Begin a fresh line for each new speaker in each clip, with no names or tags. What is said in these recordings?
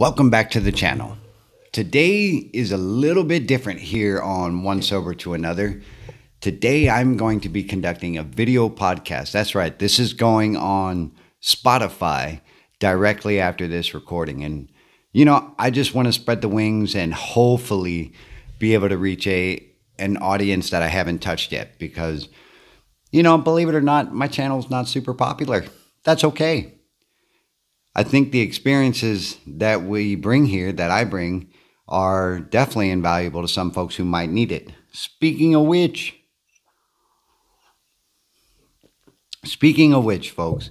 Welcome back to the channel. Today is a little bit different here on One Sober to Another. Today I'm going to be conducting a video podcast. That's right, this is going on Spotify directly after this recording. And I just want to spread the wings and hopefully be able to reach an audience that I haven't touched yet. Because, believe it or not, my channel's not super popular. That's okay. I think the experiences that we bring here, that I bring, are definitely invaluable to some folks who might need it. Speaking of which, folks,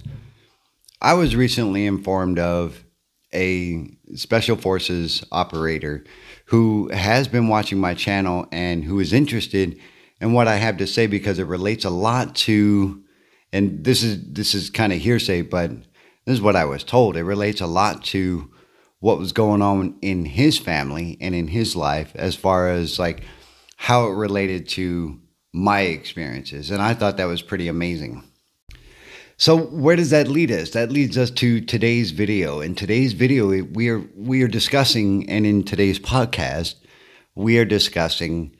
I was recently informed of a Special Forces operator who has been watching my channel and who is interested in what I have to say because it relates a lot to, and this is kind of hearsay, but this is what I was told. It relates a lot to what was going on in his family and in his life as far as like how it related to my experiences. And I thought that was pretty amazing. So where does that lead us? That leads us to today's video. In today's video, we are discussing, and in today's podcast, we are discussing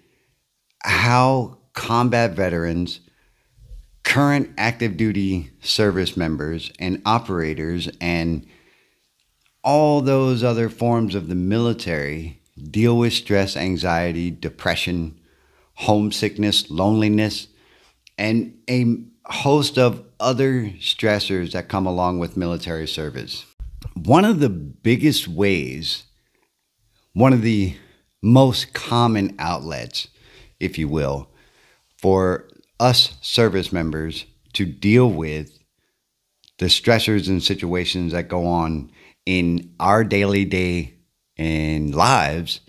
how combat veterans, current active duty service members and operators and all those other forms of the military deal with stress, anxiety, depression, homesickness, loneliness, and a host of other stressors that come along with military service. One of the biggest ways, one of the most common outlets, if you will, for us service members to deal with the stressors and situations that go on in our daily day and lives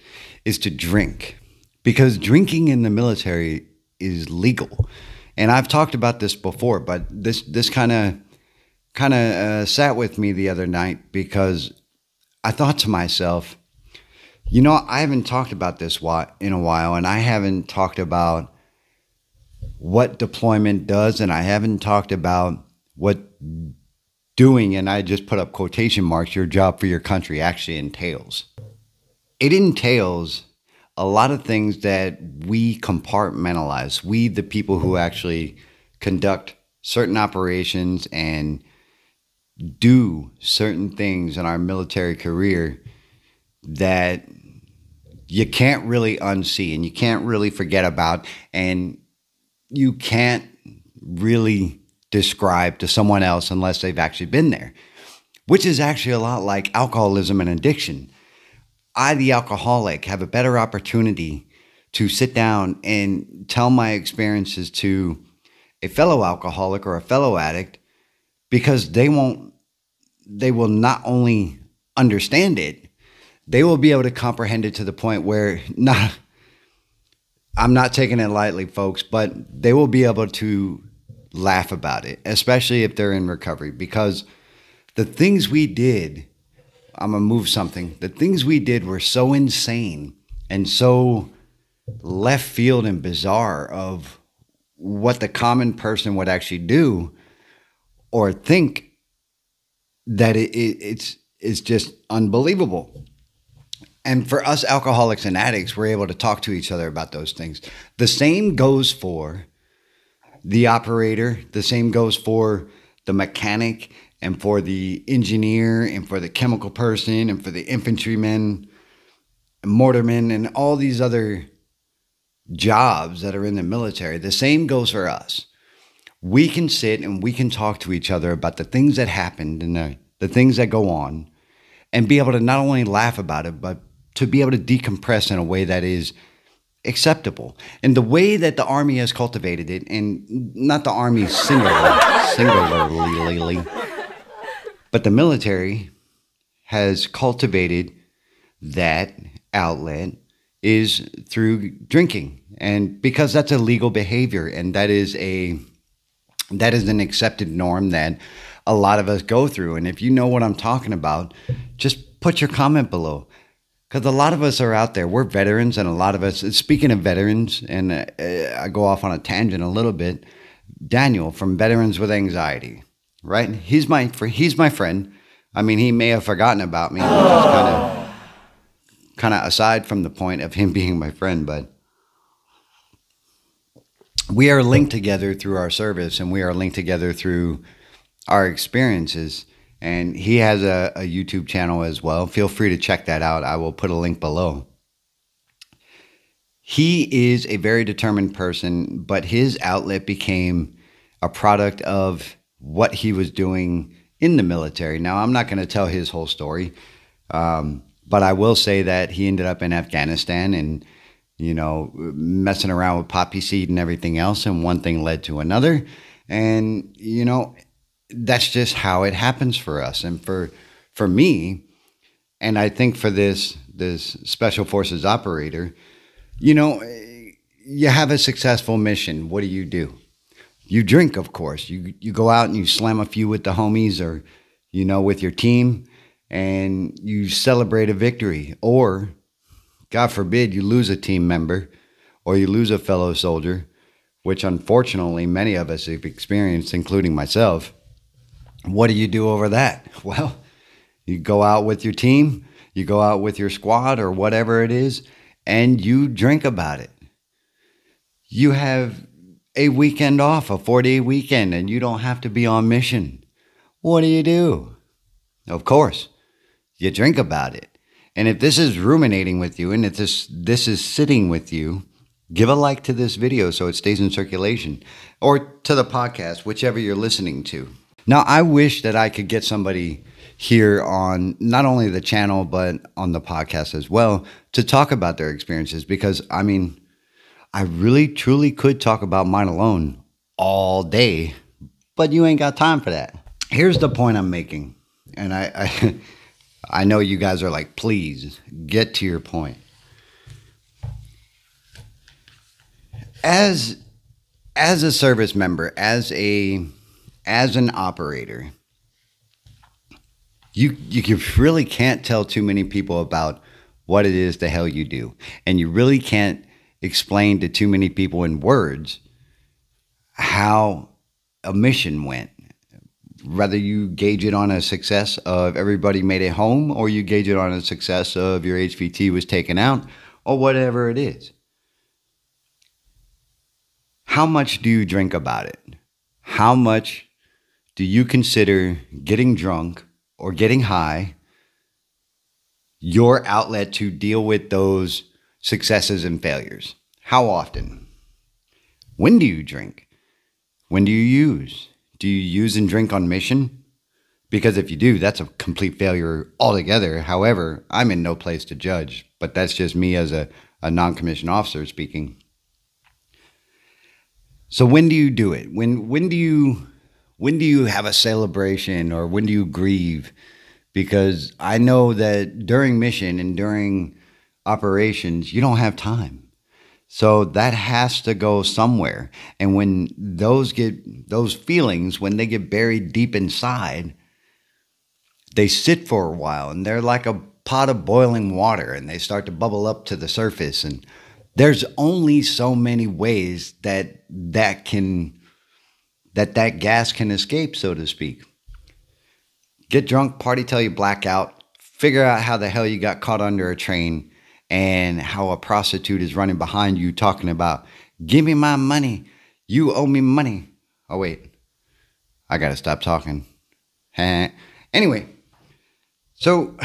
is to drink, because drinking in the military is legal. And I've talked about this before, but this kind of sat with me the other night because I thought to myself, I haven't talked about this in a while, and I haven't talked about what deployment does, and I haven't talked about what doing, and I just put up quotation marks, your job for your country actually entails. It entails a lot of things that we compartmentalize. We, the people who actually conduct certain operations and do certain things in our military career that you can't really unsee and you can't really forget about, and you can't really describe to someone else unless they've actually been there, which is actually a lot like alcoholism and addiction. I, the alcoholic, have a better opportunity to sit down and tell my experiences to a fellow alcoholic or a fellow addict, because they will not only understand it, they will be able to comprehend it to the point where I'm not taking it lightly, folks, but they will be able to laugh about it, especially if they're in recovery, because the things we did, I'm going to move something. The things we did were so insane and so left field and bizarre of what the common person would actually do or think, that it's just unbelievable. And for us alcoholics and addicts, we're able to talk to each other about those things. The same goes for the operator. The same goes for the mechanic and for the engineer and for the chemical person and for the infantryman, mortarman, and all these other jobs that are in the military. The same goes for us. We can sit and we can talk to each other about the things that happened and the things that go on, and be able to not only laugh about it, but to be able to decompress in a way that is acceptable. And the way that the Army has cultivated it, and not the Army singularly, but the military has cultivated that outlet, is through drinking. And because that's a legal behavior, and that is an accepted norm that a lot of us go through. And if you know what I'm talking about, just put your comment below. Because a lot of us are out there, we're veterans, and a lot of us, speaking of veterans, and I go off on a tangent a little bit, Daniel from Veterans with Anxiety, right? He's my friend. I mean, he may have forgotten about me, which is kind of aside from the point of him being my friend, but we are linked together through our service, and we are linked together through our experiences. And he has a YouTube channel as well. Feel free to check that out. I will put a link below. He is a very determined person, but his outlet became a product of what he was doing in the military. Now, I'm not going to tell his whole story, but I will say that he ended up in Afghanistan and, you know, messing around with poppy seed and everything else, and one thing led to another. And, you know, that's just how it happens for us. And for me, and I think for this Special Forces operator, you know, you have a successful mission. What do? You drink, of course. You go out and you slam a few with the homies, or, you know, with your team, and you celebrate a victory. Or, God forbid, you lose a team member or you lose a fellow soldier, which unfortunately many of us have experienced, including myself. What do you do over that? Well, you go out with your team, you go out with your squad or whatever it is, and you drink about it. You have a weekend off, a 4-day weekend, and you don't have to be on mission. What do? Of course, you drink about it. And if this is ruminating with you, and if this is sitting with you, give a like to this video so it stays in circulation, or to the podcast, whichever you're listening to. Now, I wish that I could get somebody here on not only the channel, but on the podcast as well, to talk about their experiences, because, I mean, I really, truly could talk about mine alone all day, but you ain't got time for that. Here's the point I'm making, and I know you guys are like, please get to your point. As a service member, as an operator, you really can't tell too many people about what it is the hell you do, and you really can't explain to too many people in words how a mission went. Whether you gauge it on a success of everybody made it home, or you gauge it on a success of your HVT was taken out, or whatever it is. How much do you drink about it? How much do you consider getting drunk or getting high your outlet to deal with those successes and failures? How often? When do you drink? When do you use? Do you use and drink on mission? Because if you do, that's a complete failure altogether. However, I'm in no place to judge, but that's just me as a non-commissioned officer speaking. So when do you do it? When do you have a celebration, or when do you grieve? Because I know that during mission and during operations, you don't have time. So that has to go somewhere. And when those feelings, when they get buried deep inside, they sit for a while, and they're like a pot of boiling water, and they start to bubble up to the surface. And there's only so many ways that gas can escape, so to speak. Get drunk, party till you black out, figure out how the hell you got caught under a train, and how a prostitute is running behind you talking about, give me my money, you owe me money. Oh, wait, I got to stop talking. Anyway, so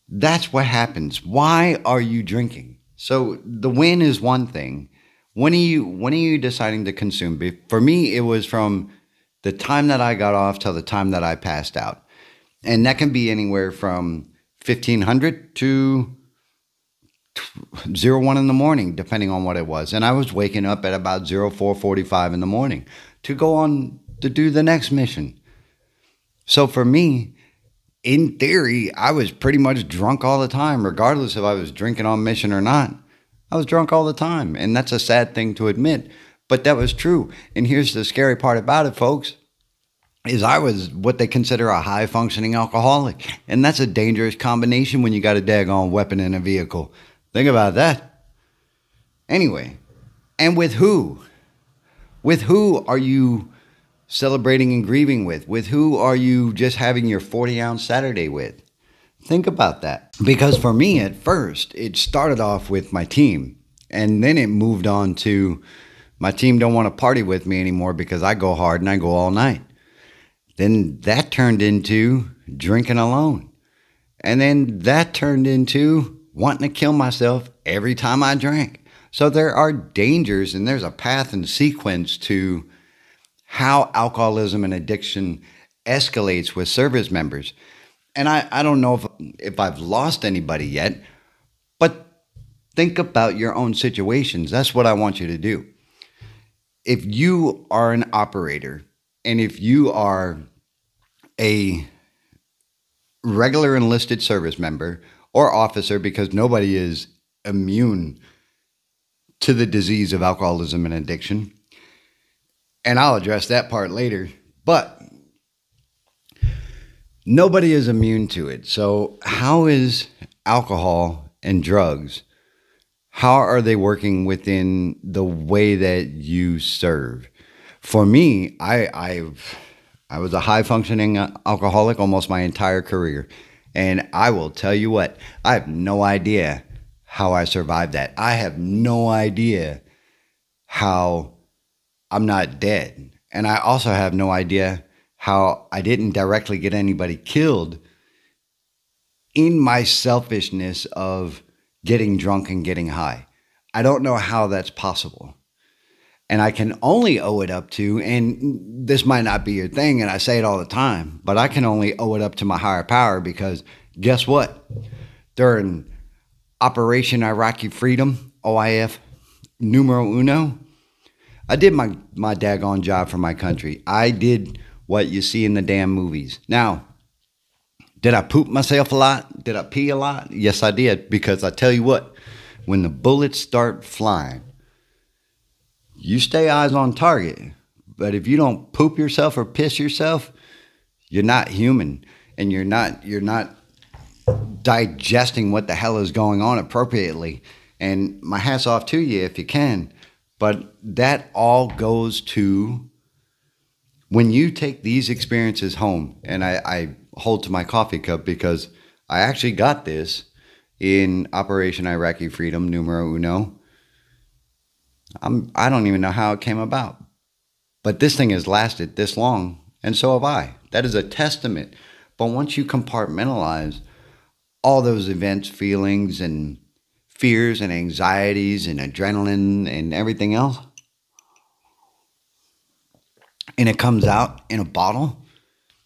that's what happens. Why are you drinking? So the when is one thing. When are you deciding to consume? For me, it was from the time that I got off till the time that I passed out. And that can be anywhere from 1500 to 01 in the morning, depending on what it was. And I was waking up at about 04:45 in the morning to go on to do the next mission. So for me, in theory, I was pretty much drunk all the time, regardless if I was drinking on mission or not. I was drunk all the time. And that's a sad thing to admit, but that was true. And here's the scary part about it, folks, is I was what they consider a high-functioning alcoholic. And that's a dangerous combination when you got a daggone weapon in a vehicle. Think about that. Anyway, and with who? With who are you celebrating and grieving with? With who are you just having your 40-ounce Saturday with? Think about that. Because for me, at first, it started off with my team. And then it moved on to my team don't want to party with me anymore because I go hard and I go all night. Then that turned into drinking alone. And then that turned into wanting to kill myself every time I drank. So there are dangers and there's a path and sequence to how alcoholism and addiction escalates with service members. And I don't know if I've lost anybody yet, but think about your own situations. That's what I want you to do. If you are an operator and if you are a regular enlisted service member or officer, because nobody is immune to the disease of alcoholism and addiction, and I'll address that part later, but nobody is immune to it. So how is alcohol and drugs, how are they working within the way that you serve? For me, I was a high-functioning alcoholic almost my entire career. And I will tell you what, I have no idea how I survived that. I have no idea how I'm not dead. And I also have no idea how I didn't directly get anybody killed in my selfishness of getting drunk and getting high. I don't know how that's possible. And I can only owe it up to, and this might not be your thing, and I say it all the time, but I can only owe it up to my higher power because guess what? During Operation Iraqi Freedom, OIF, numero uno, I did my daggone job for my country. I did what you see in the damn movies. Now, did I poop myself a lot? Did I pee a lot? Yes, I did. Because I tell you what, when the bullets start flying, you stay eyes on target. But if you don't poop yourself or piss yourself, you're not human. And you're not digesting what the hell is going on appropriately. And my hat's off to you if you can. But that all goes to when you take these experiences home, and I hold to my coffee cup because I actually got this in Operation Iraqi Freedom, numero uno. I don't even know how it came about. But this thing has lasted this long, and so have I. That is a testament. But once you compartmentalize all those events, feelings, and fears and anxieties and adrenaline and everything else, and it comes out in a bottle,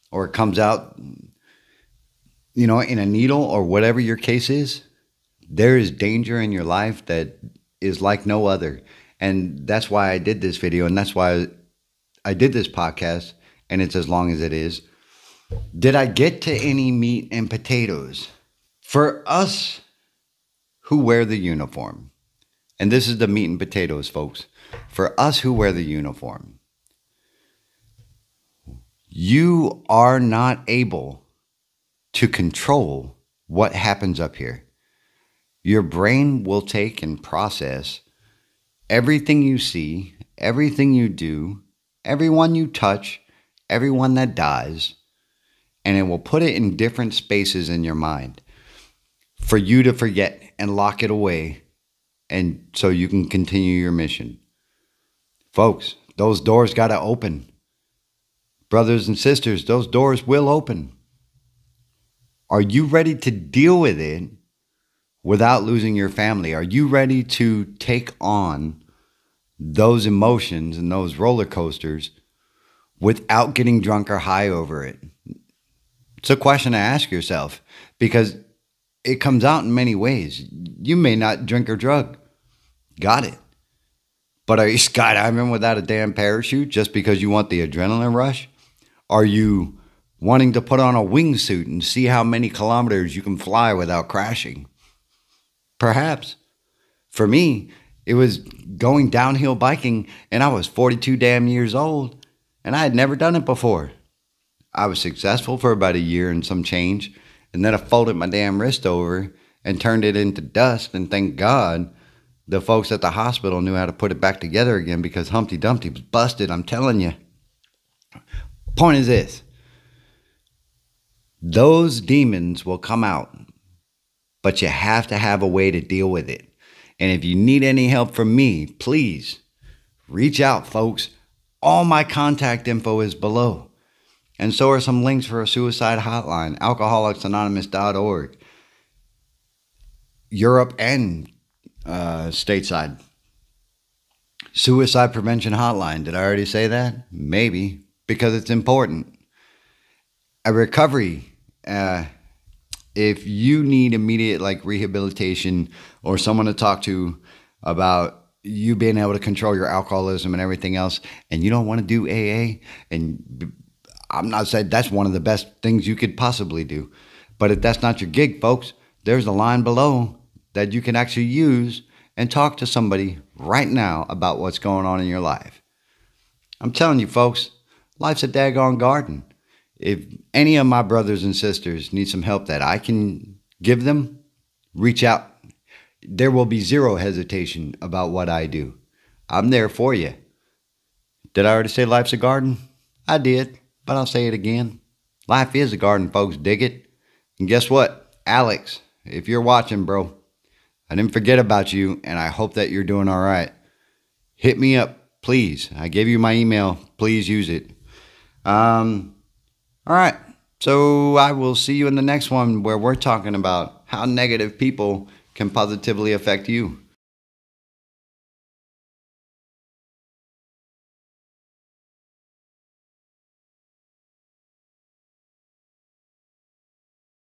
or it comes out, in a needle, or whatever your case is, there is danger in your life that is like no other. And that's why I did this video, and that's why I did this podcast, and it's as long as it is. Did I get to any meat and potatoes? For us who wear the uniform, and this is the meat and potatoes, folks. For us who wear the uniform, you are not able to control what happens up here. Your brain will take and process everything you see, everything you do, everyone you touch, everyone that dies, and it will put it in different spaces in your mind for you to forget and lock it away, and so you can continue your mission. Folks, those doors got to open. Brothers and sisters, those doors will open. Are you ready to deal with it without losing your family? Are you ready to take on those emotions and those roller coasters without getting drunk or high over it? It's a question to ask yourself, because it comes out in many ways. You may not drink or drug. Got it. But are you skydiving without a damn parachute just because you want the adrenaline rush? Are you wanting to put on a wingsuit and see how many kilometers you can fly without crashing? Perhaps. For me, it was going downhill biking, and I was 42 damn years old, and I had never done it before. I was successful for about a year and some change, and then I folded my damn wrist over and turned it into dust, and thank God the folks at the hospital knew how to put it back together again, because Humpty Dumpty was busted, I'm telling you. Point is this. Those demons will come out, but you have to have a way to deal with it. And if you need any help from me, please reach out, folks. All my contact info is below. And so are some links for a suicide hotline, alcoholicsanonymous.org, Europe and stateside. Suicide prevention hotline. Did I already say that? Maybe, because it's important. A recovery. If you need immediate rehabilitation or someone to talk to about you being able to control your alcoholism and everything else, and you don't want to do AA, and I'm not saying that's one of the best things you could possibly do, but if that's not your gig, folks, there's a line below that you can actually use and talk to somebody right now about what's going on in your life. I'm telling you, folks, life's a daggone garden. If any of my brothers and sisters need some help that I can give them, reach out. There will be zero hesitation about what I do. I'm there for you. Did I already say life's a garden? I did, but I'll say it again. Life is a garden, folks. Dig it. And guess what? Alex, if you're watching, bro, I didn't forget about you, and I hope that you're doing all right. Hit me up, please. I gave you my email. Please use it. All right. So I will see you in the next one where we're talking about how negative people can positively affect you.